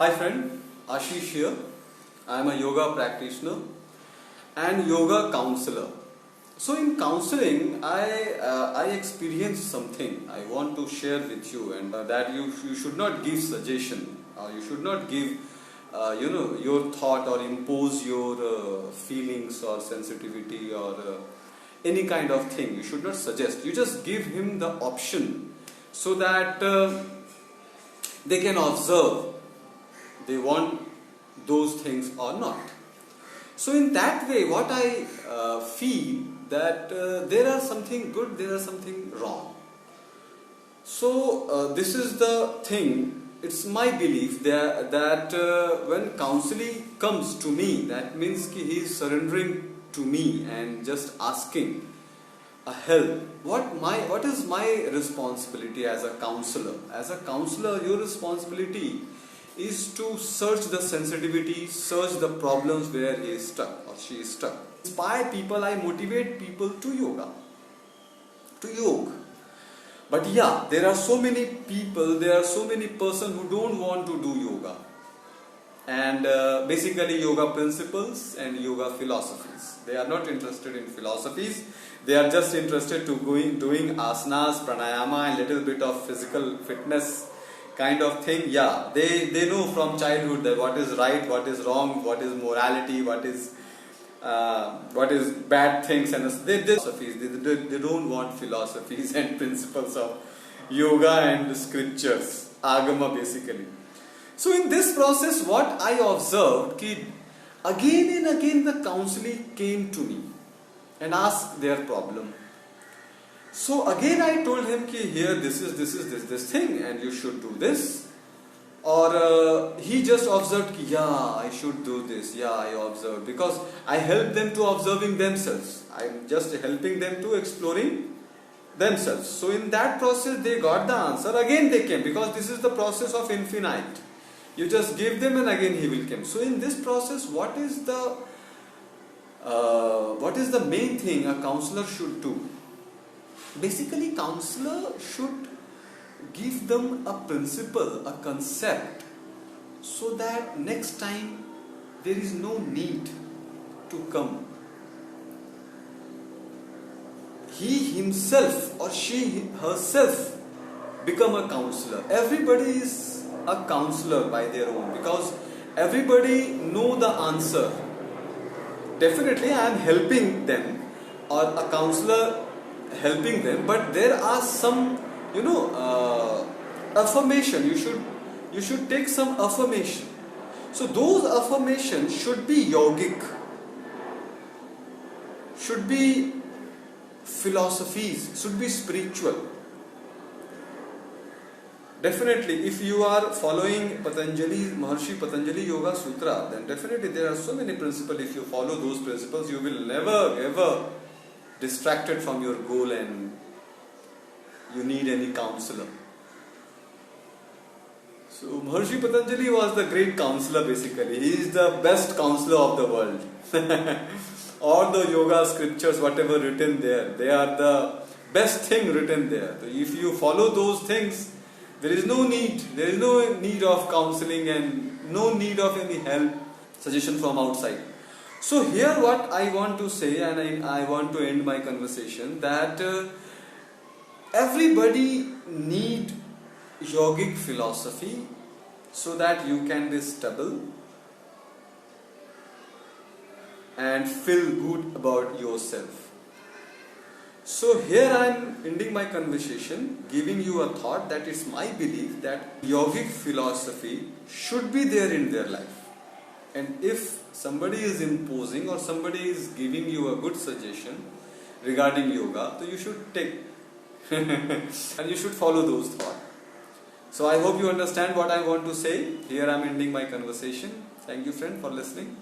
Hi friend, Ashish here. I am a yoga practitioner and yoga counselor. So in counseling, I experienced something I want to share with you, and that you should not give suggestion. You should not give your thought or impose your feelings or sensitivity or any kind of thing. You should not suggest. You just give him the option so that they can observe they want those things or not. So in that way, what I feel that there are something good, there are something wrong. So this is the thing. It's my belief that when counseling comes to me, that means he is surrendering to me and just asking a help. What is my responsibility as a counselor? As a counselor, your responsibility is to search the sensitivity, search the problems where he is stuck or she is stuck. Inspire people, I motivate people to yoga, to yoga. But yeah, there are so many people, there are so many persons who don't want to do yoga. And basically yoga principles and yoga philosophies. They are not interested in philosophies. They are just interested to doing asanas, pranayama and little bit of physical fitness kind of thing. Yeah, they know from childhood that what is right, what is wrong, what is morality, what is bad things, and they don't want philosophies and principles of yoga and scriptures, agama basically. So in this process, what I observed, ki again and again the counseling came to me and asked their problem. So again I told him ki here this thing and you should do this. Or he just observed ki yeah, I should do this. Yeah, I observed because I help them to observing themselves. I'm just helping them to exploring themselves. So in that process they got the answer. Again they came because this is the process of infinite. You just give them and again he will come. So in this process, what is the main thing a counselor should do? Basically, counselor should give them a principle, a concept, so that next time there is no need to come. He himself or she herself become a counselor. Everybody is a counselor by their own because everybody know the answer. Definitely I am helping them or a counselor helping them, but there are some affirmation. You should take some affirmation. So those affirmations should be yogic, should be philosophies, should be spiritual. Definitely, if you are following Maharishi Patanjali Yoga Sutra, then definitely there are so many principles. If you follow those principles, you will never ever distracted from your goal and you need any counselor. So Maharishi Patanjali was the great counselor basically. He is the best counselor of the world. All the yoga scriptures, whatever written there, they are the best thing written there. So if you follow those things, there is no need of counseling and no need of any help, suggestion from outside. So here what I want to say, and I want to end my conversation, that everybody need yogic philosophy so that you can be stable and feel good about yourself. So here I am ending my conversation, giving you a thought that it's my belief that yogic philosophy should be there in their life. And if somebody is imposing or somebody is giving you a good suggestion regarding yoga, so you should take and you should follow those thoughts. So I hope you understand what I want to say. Here I am ending my conversation. Thank you friend for listening.